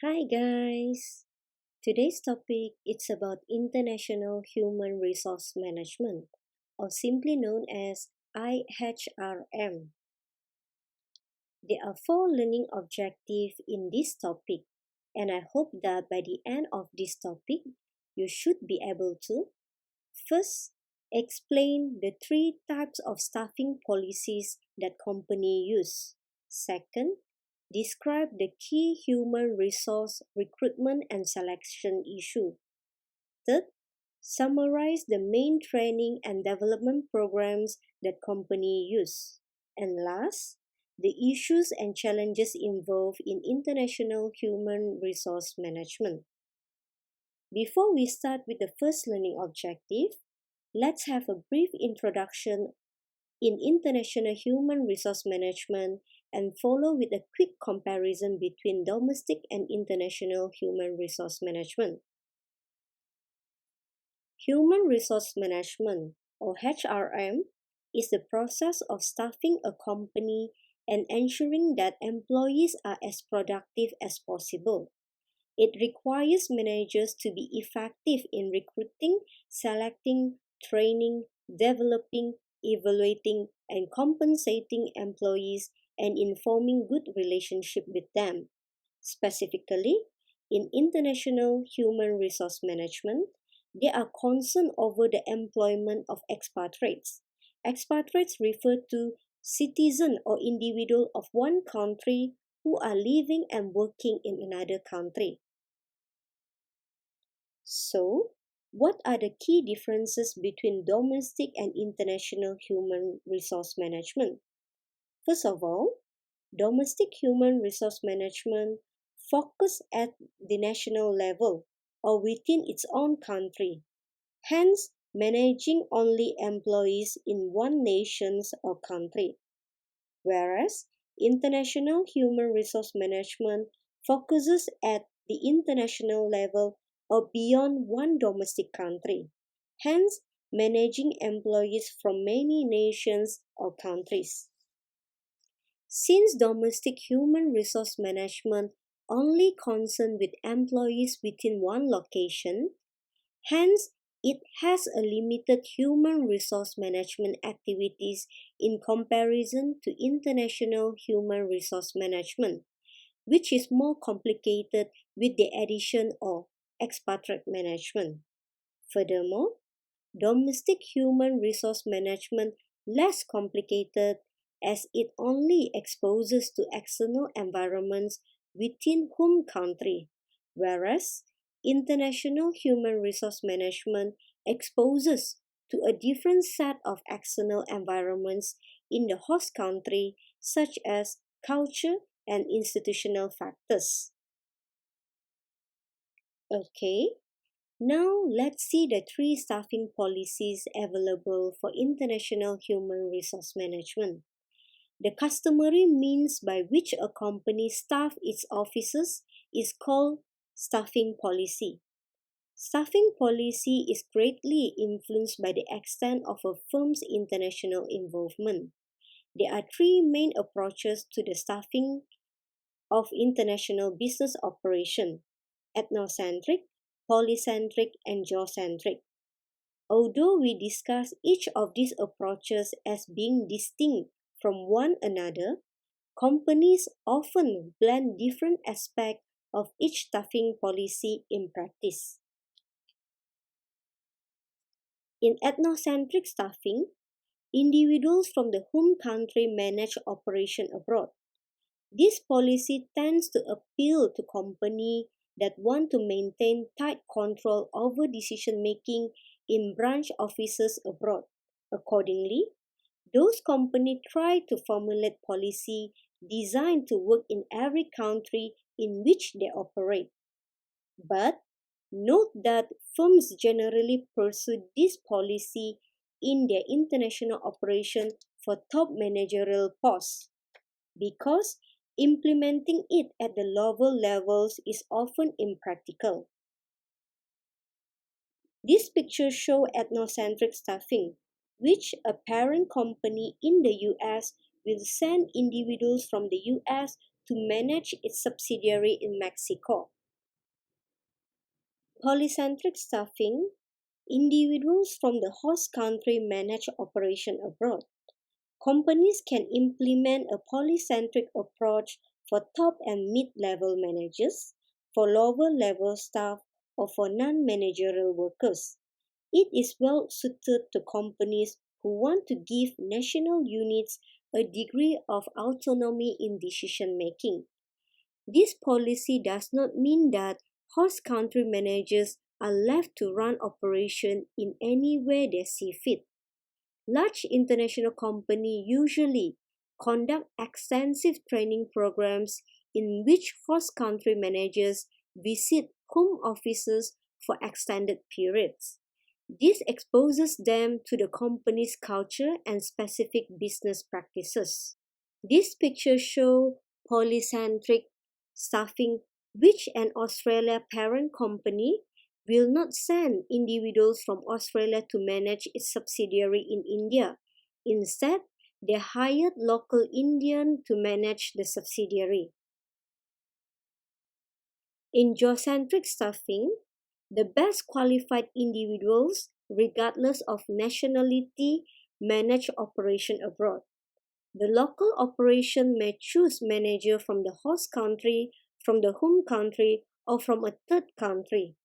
Hi guys. Today's topic is about international human resource management, or simply known as IHRM. There are four learning objectives in this topic, and I hope that by the end of this topic, you should be able to first explain the three types of staffing policies that company use. Second, describe the key human resource recruitment and selection issue. Third, summarize the main training and development programs that company use. And last, the issues and challenges involved in international human resource management. Before we start with the first learning objective, let's have a brief introduction in international human resource management and follow with a quick comparison between domestic and international human resource management. Human resource management, or HRM, is the process of staffing a company and ensuring that employees are as productive as possible. It requires managers to be effective in recruiting, selecting, training, developing, evaluating, and compensating employees and in forming good relationship with them. Specifically, in international human resource management, they are concerned over the employment of expatriates. Expatriates refer to citizen or individual of one country who are living and working in another country. So, what are the key differences between domestic and international human resource management? First of all, domestic human resource management focus at the national level or within its own country, hence managing only employees in one nation or country. Whereas international human resource management focuses at the international level or beyond one domestic country, hence managing employees from many nations or countries. Since domestic human resource management only concerned with employees within one location, hence it has a limited human resource management activities in comparison to international human resource management, which is more complicated with the addition of expatriate management. Furthermore, domestic human resource management less complicated as it only exposes to external environments within home country, whereas international human resource management exposes to a different set of external environments in the host country such as culture and institutional factors. Okay, now let's see the three staffing policies available for international human resource management. The customary means by which a company staffs its offices is called staffing policy. Staffing policy is greatly influenced by the extent of a firm's international involvement. There are three main approaches to the staffing of international business operation: ethnocentric, polycentric, and geocentric. Although we discuss each of these approaches as being distinct from one another, companies often blend different aspects of each staffing policy in practice. In ethnocentric staffing, individuals from the home country manage operation abroad. This policy tends to appeal to companies that want to maintain tight control over decision-making in branch offices abroad. Accordingly, those companies try to formulate policy designed to work in every country in which they operate. But note that firms generally pursue this policy in their international operation for top managerial posts, because implementing it at the lower levels is often impractical. This picture shows ethnocentric staffing, which a parent company in the US will send individuals from the US to manage its subsidiary in Mexico. Polycentric staffing: individuals from the host country manage operation abroad. Companies can implement a polycentric approach for top and mid-level managers, for lower-level staff, or for non-managerial workers. It is well suited to companies who want to give national units a degree of autonomy in decision making. This policy does not mean that host country managers are left to run operation in any way they see fit. Large international companies usually conduct extensive training programs in which host country managers visit home offices for extended periods. This exposes them to the company's culture and specific business practices. This picture shows polycentric staffing, which an Australia parent company will not send individuals from Australia to manage its subsidiary in India. Instead, they hired local Indian to manage the subsidiary. In geocentric staffing, the best qualified individuals, regardless of nationality, manage operation abroad. The local operation may choose manager from the host country, from the home country, or from a third country.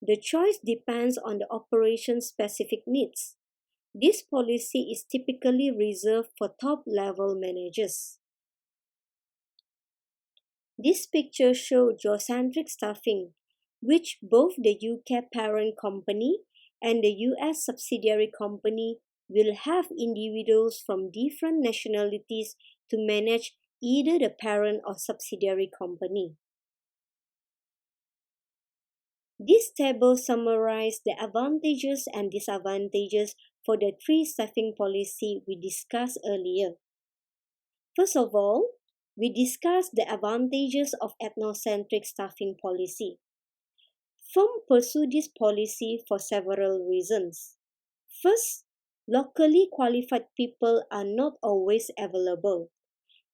The choice depends on the operation's specific needs. This policy is typically reserved for top-level managers. This picture shows geocentric staffing, which both the UK parent company and the US subsidiary company will have individuals from different nationalities to manage either the parent or subsidiary company. This table summarizes the advantages and disadvantages for the three staffing policy we discussed earlier. First of all, we discussed the advantages of ethnocentric staffing policy. Firms pursue this policy for several reasons. First, locally qualified people are not always available.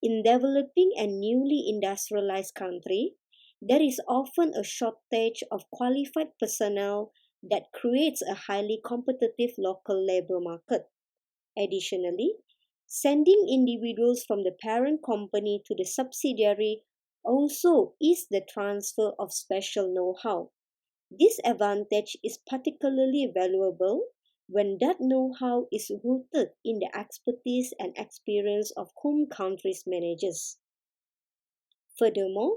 In developing and newly industrialized countries, there is often a shortage of qualified personnel that creates a highly competitive local labor market. Additionally, sending individuals from the parent company to the subsidiary also is the transfer of special know-how. This advantage is particularly valuable when that know-how is rooted in the expertise and experience of home country's managers. Furthermore,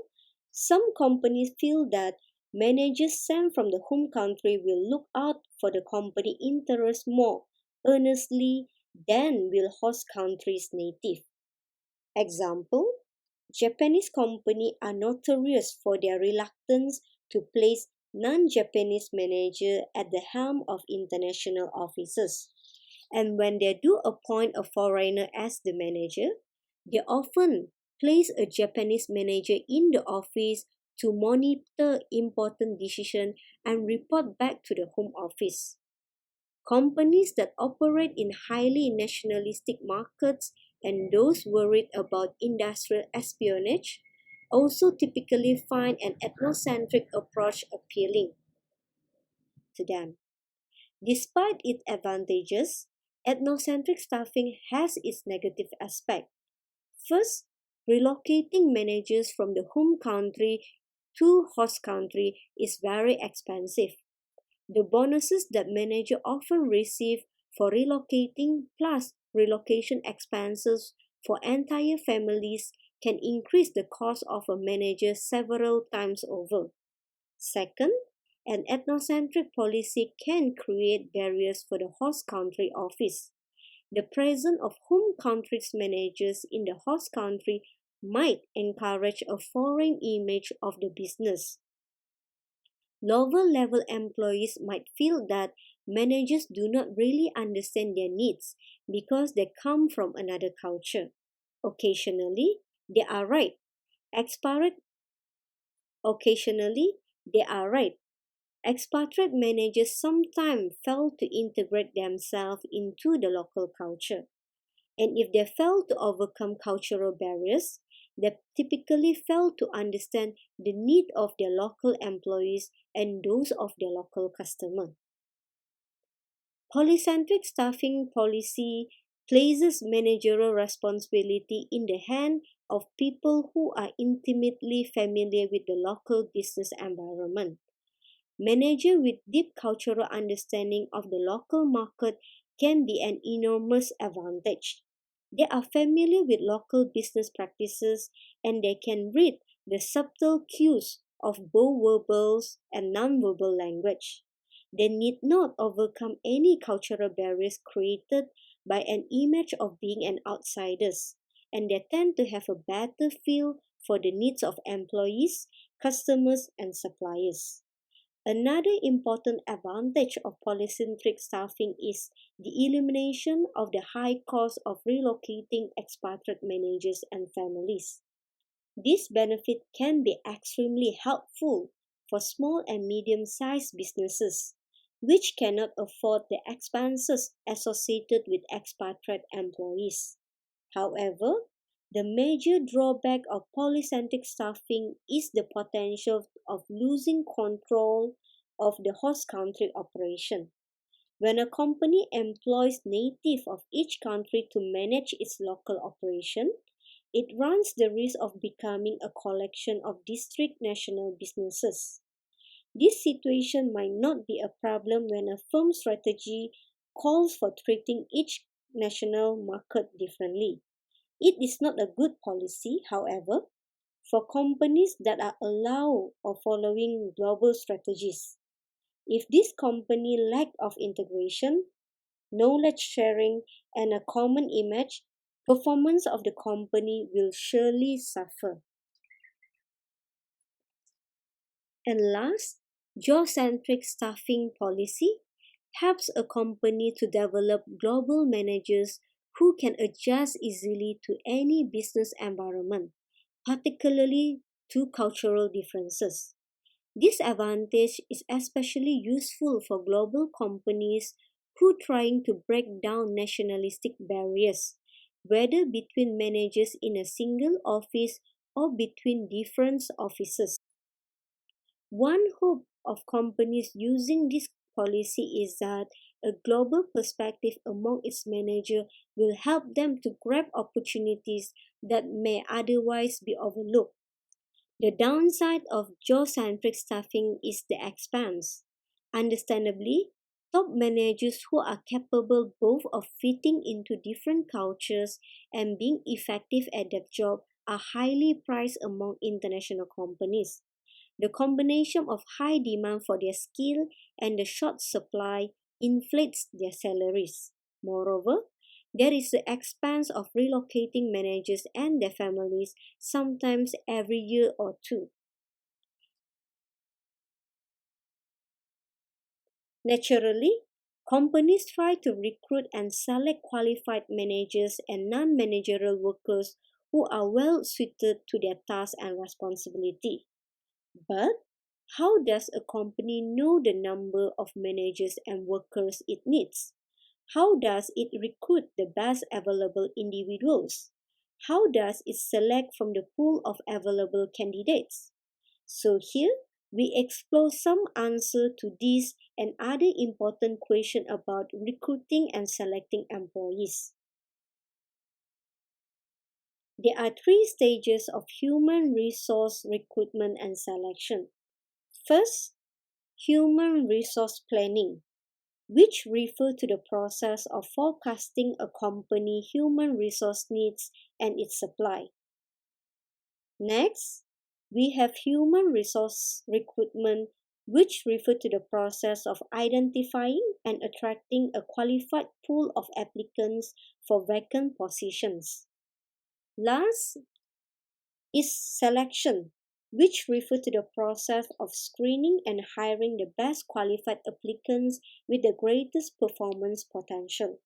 some companies feel that managers sent from the home country will look out for the company interests more earnestly than will host country's native. Example, Japanese companies are notorious for their reluctance to place non-Japanese manager at the helm of international offices. And when they do appoint a foreigner as the manager, they often place a Japanese manager in the office to monitor important decisions and report back to the home office. Companies that operate in highly nationalistic markets and those worried about industrial espionage also typically find an ethnocentric approach appealing to them. Despite its advantages, ethnocentric staffing has its negative aspect. First, relocating managers from the home country to host country is very expensive. The bonuses that managers often receive for relocating plus relocation expenses for entire families can increase the cost of a manager several times over. Second, an ethnocentric policy can create barriers for the host country office. The presence of home country's managers in the host country might encourage a foreign image of the business. Lower level employees might feel that managers do not really understand their needs because they come from another culture. Occasionally, they are right. Expatriate Occasionally, they are right. Expatriate managers sometimes fail to integrate themselves into the local culture. And if they fail to overcome cultural barriers, that typically fail to understand the need of their local employees and those of their local customer. Polycentric staffing policy places managerial responsibility in the hand of people who are intimately familiar with the local business environment. Managers with deep cultural understanding of the local market can be an enormous advantage. They are familiar with local business practices and they can read the subtle cues of both verbal and non-verbal language. They need not overcome any cultural barriers created by an image of being an outsiders, and they tend to have a better feel for the needs of employees, customers, and suppliers. Another important advantage of polycentric staffing is the elimination of the high cost of relocating expatriate managers and families. This benefit can be extremely helpful for small and medium-sized businesses, which cannot afford the expenses associated with expatriate employees. However, the major drawback of polycentric staffing is the potential of losing control of the host country operation. When a company employs natives of each country to manage its local operation, it runs the risk of becoming a collection of district national businesses. This situation might not be a problem when a firm's strategy calls for treating each national market differently. It is not a good policy, however, for companies that are allowed or following global strategies. If this company lack of integration, knowledge sharing, and a common image, performance of the company will surely suffer. And last, geocentric staffing policy helps a company to develop global managers who can adjust easily to any business environment, particularly to cultural differences. This advantage is especially useful for global companies who are trying to break down nationalistic barriers, whether between managers in a single office or between different offices. One hope of companies using this policy is that a global perspective among its managers will help them to grab opportunities that may otherwise be overlooked. The downside of geocentric staffing is the expense. Understandably, top managers who are capable both of fitting into different cultures and being effective at their job are highly prized among international companies. The combination of high demand for their skill and the short supply inflates their salaries. Moreover, there is the expense of relocating managers and their families, sometimes every year or two. Naturally, companies try to recruit and select qualified managers and non-managerial workers who are well suited to their tasks and responsibility. But how does a company know the number of managers and workers it needs? How does it recruit the best available individuals? How does it select from the pool of available candidates? So here we explore some answer to these and other important questions about recruiting and selecting employees. There are three stages of human resource recruitment and selection. First, human resource planning, which refer to the process of forecasting a company human resource needs and its supply. Next, we have human resource recruitment, which refer to the process of identifying and attracting a qualified pool of applicants for vacant positions. Last is selection, which refer to the process of screening and hiring the best qualified applicants with the greatest performance potential.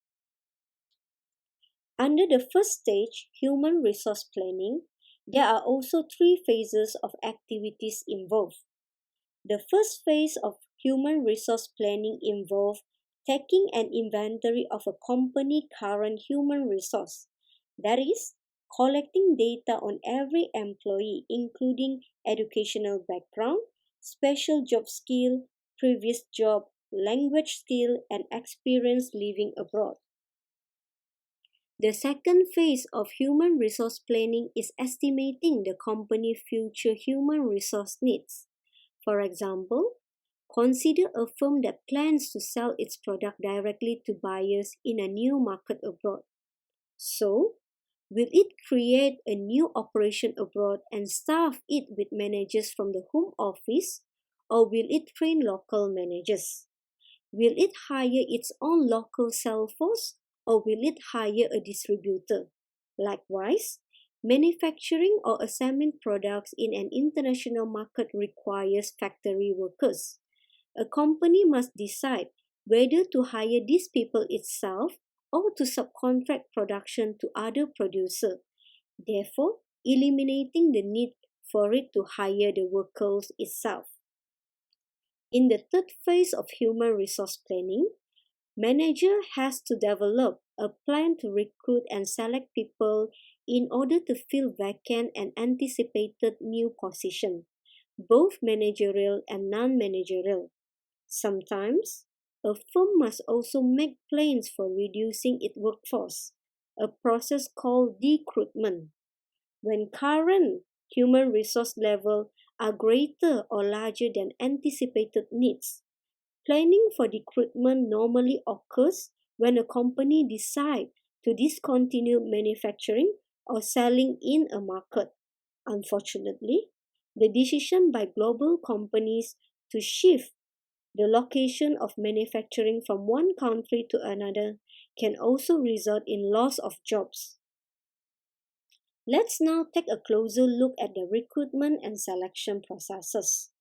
Under the first stage, human resource planning, there are also three phases of activities involved. The first phase of human resource planning involves taking an inventory of a company's current human resource. That is, collecting data on every employee, including educational background, special job skill, previous job, language skill, and experience living abroad. The second phase of human resource planning is estimating the company's future human resource needs. For example, consider a firm that plans to sell its product directly to buyers in a new market abroad. So, will it create a new operation abroad and staff it with managers from the home office, or will it train local managers? Will it hire its own local sales force, or will it hire a distributor? Likewise, manufacturing or assembling products in an international market requires factory workers. A company must decide whether to hire these people itself or to subcontract production to other producers, therefore eliminating the need for it to hire the workers itself. In the third phase of human resource planning, manager has to develop a plan to recruit and select people in order to fill vacant and anticipated new positions, both managerial and non-managerial. Sometimes, a firm must also make plans for reducing its workforce, a process called recruitment. When current human resource levels are greater or larger than anticipated needs, planning for recruitment normally occurs when a company decides to discontinue manufacturing or selling in a market. Unfortunately, the decision by global companies to shift the location of manufacturing from one country to another can also result in loss of jobs. Let's now take a closer look at the recruitment and selection processes.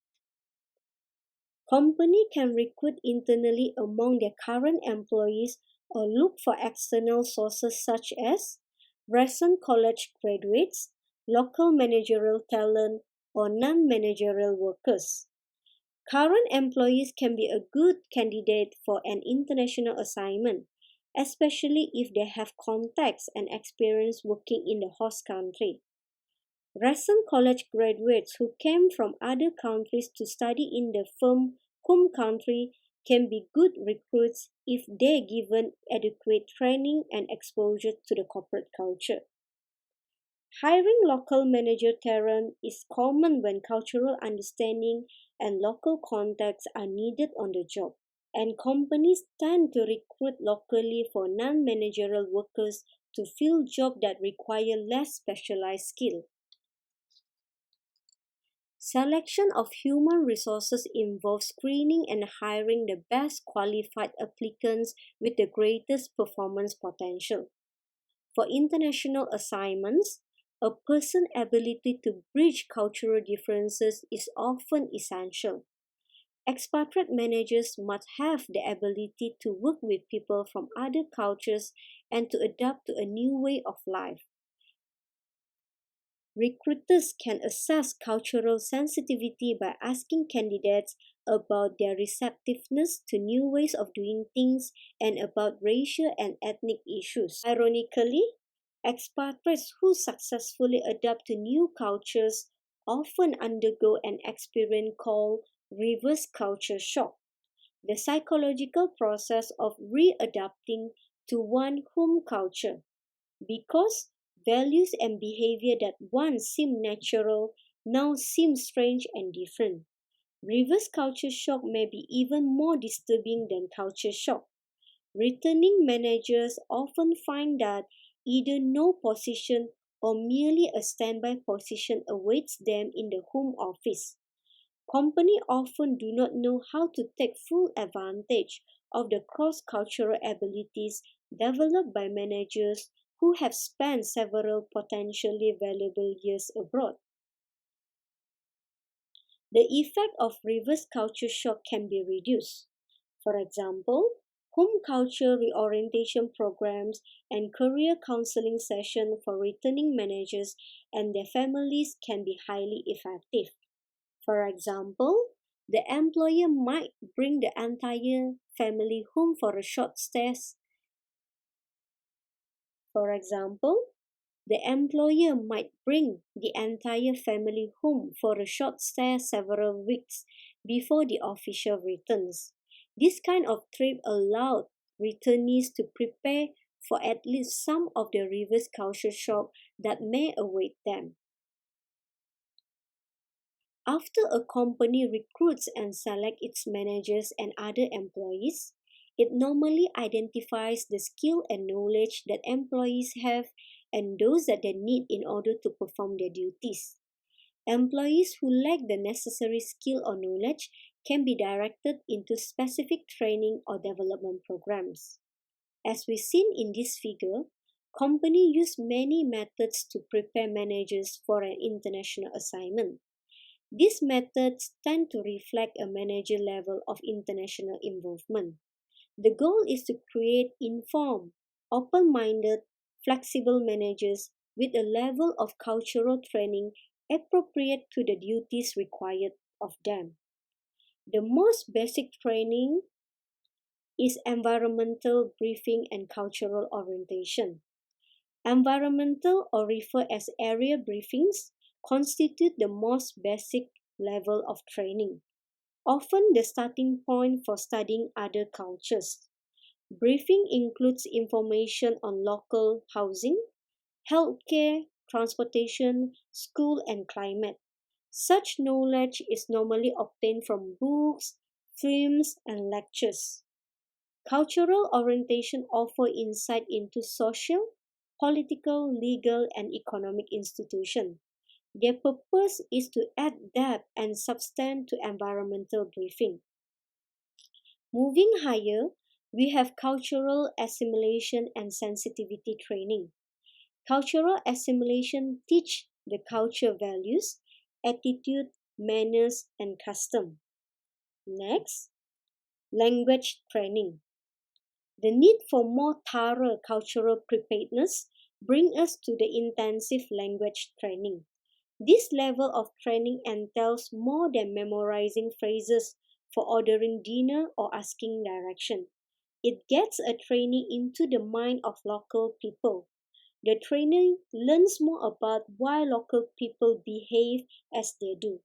Company can recruit internally among their current employees or look for external sources such as recent college graduates, local managerial talent, or non-managerial workers. Current employees can be a good candidate for an international assignment, especially if they have contacts and experience working in the host country. Recent college graduates who came from other countries to study in the firm home country can be good recruits if they're given adequate training and exposure to the corporate culture. Hiring local manager talent is common when cultural understanding and local contacts are needed on the job, and companies tend to recruit locally for non-managerial workers to fill jobs that require less specialized skill. Selection of human resources involves screening and hiring the best qualified applicants with the greatest performance potential. For international assignments, a person's ability to bridge cultural differences is often essential. Expatriate managers must have the ability to work with people from other cultures and to adapt to a new way of life. Recruiters can assess cultural sensitivity by asking candidates about their receptiveness to new ways of doing things and about racial and ethnic issues. Ironically, expatriates who successfully adapt to new cultures often undergo an experience called reverse culture shock, the psychological process of readapting to one home culture. Because values and behavior that once seemed natural now seem strange and different. Reverse culture shock may be even more disturbing than culture shock. Returning managers often find that either no position or merely a standby position awaits them in the home office. Companies often do not know how to take full advantage of the cross-cultural abilities developed by managers who have spent several potentially valuable years abroad. The effect of reverse culture shock can be reduced. For example, home culture reorientation programs and career counseling sessions for returning managers and their families can be highly effective. For example, the employer might bring the entire family home for a short stay. For example, The employer might bring the entire family home for a short stay several weeks before the official returns. This kind of trip allowed returnees to prepare for at least some of the reverse culture shock that may await them. After a company recruits and selects its managers and other employees, it normally identifies the skill and knowledge that employees have and those that they need in order to perform their duties. Employees who lack the necessary skill or knowledge can be directed into specific training or development programs. As we've seen in this figure, companies use many methods to prepare managers for an international assignment. These methods tend to reflect a manager level of international involvement. The goal is to create informed, open minded, flexible managers with a level of cultural training appropriate to the duties required of them. The most basic training is environmental briefing and cultural orientation. Environmental, or referred as area briefings, constitute the most basic level of training, often the starting point for studying other cultures. Briefing includes information on local housing, healthcare, transportation, school, and climate. Such knowledge is normally obtained from books, films, and lectures. Cultural orientation offers insight into social, political, legal, and economic institutions. Their purpose is to add depth and substance to environmental briefing. Moving higher, we have cultural assimilation and sensitivity training. Cultural assimilation teach the culture values, attitude, manners, and custom. Next, language training. The need for more thorough cultural preparedness brings us to the intensive language training. This level of training entails more than memorizing phrases for ordering dinner or asking direction. It gets a trainee into the mind of local people. The trainee learns more about why local people behave as they do.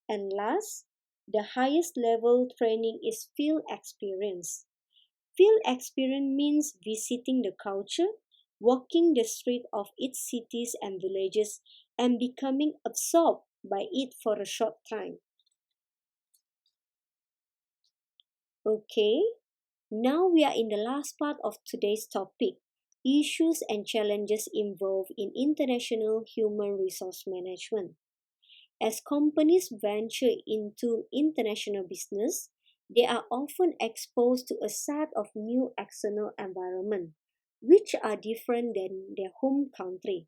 And last, the highest level training is field experience. Field experience means visiting the culture, walking the street of its cities and villages, and becoming absorbed by it for a short time. Okay, now we are in the last part of today's topic, issues and challenges involved in international human resource management. As companies venture into international business, they are often exposed to a set of new external environments, which are different than their home country.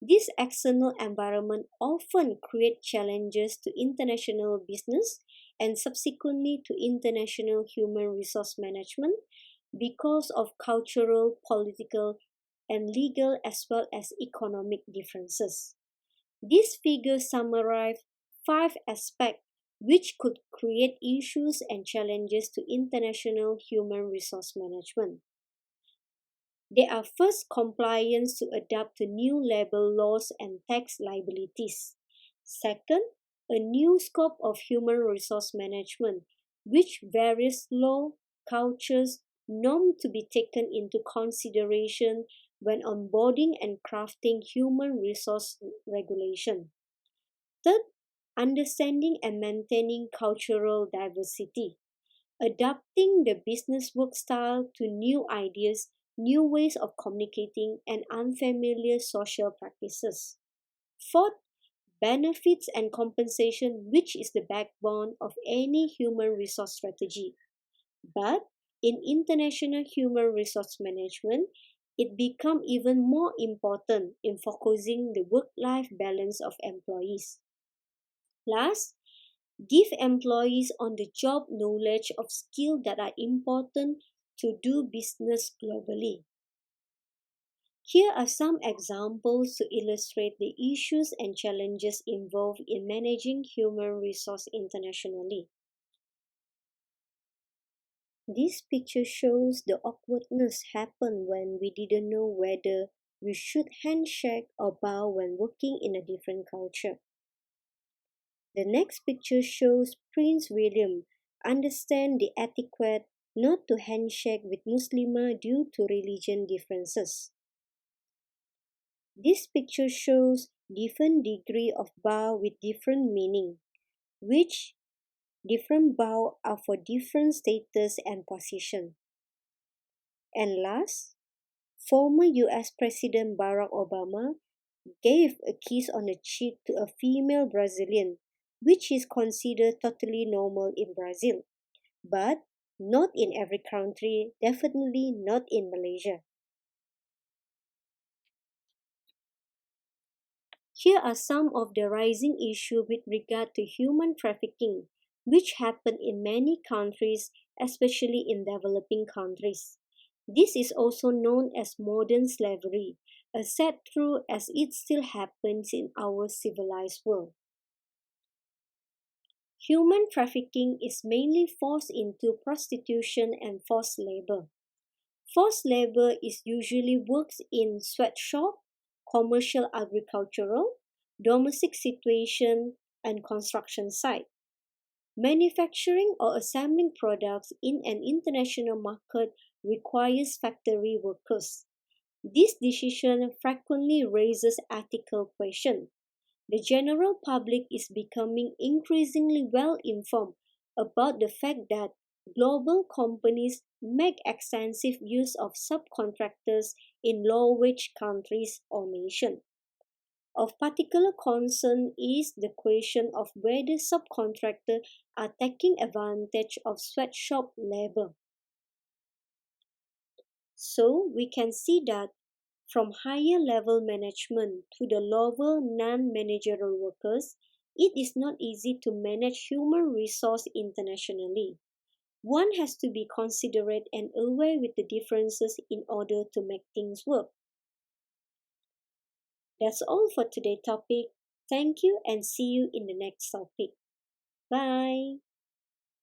This external environment often creates challenges to international business and subsequently to international human resource management because of cultural, political, and legal as well as economic differences. These figures summarize five aspects which could create issues and challenges to international human resource management. They are first compliance to adapt to new labor laws and tax liabilities. Second, a new scope of human resource management, which various law, cultures, norms to be taken into consideration when onboarding and crafting human resource regulation. Third, understanding and maintaining cultural diversity, adapting the business work style to new ideas, new ways of communicating, and unfamiliar social practices. Fourth, benefits and compensation, which is the backbone of any human resource strategy. But in international human resource management, it becomes even more important in focusing the work-life balance of employees. Last, give employees on the job knowledge of skills that are important to do business globally. Here are some examples to illustrate the issues and challenges involved in managing human resource internationally. This picture shows the awkwardness happen when we didn't know whether we should handshake or bow when working in a different culture. The next picture shows Prince William understand the etiquette not to handshake with Muslimah due to religion differences. This picture shows different degree of bow with different meaning, which different bow are for different status and position. And last, former US President Barack Obama gave a kiss on the cheek to a female Brazilian, which is considered totally normal in Brazil, but not in every country, definitely not in Malaysia. Here are some of the rising issues with regard to human trafficking, which happen in many countries, especially in developing countries. This is also known as modern slavery, a sad truth as it still happens in our civilized world. Human trafficking is mainly forced into prostitution and forced labor. Forced labor is usually works in sweatshop, commercial agricultural, domestic situation, and construction site. Manufacturing or assembling products in an international market requires factory workers. This decision frequently raises ethical questions. The general public is becoming increasingly well informed about the fact that global companies make extensive use of subcontractors in low wage countries or nations. Of particular concern is the question of whether subcontractors are taking advantage of sweatshop labor. So we can see that from higher level management to the lower non-managerial workers, it is not easy to manage human resource internationally. One has to be considerate and aware with the differences in order to make things work. That's all for today's topic. Thank you and see you in the next topic. Bye.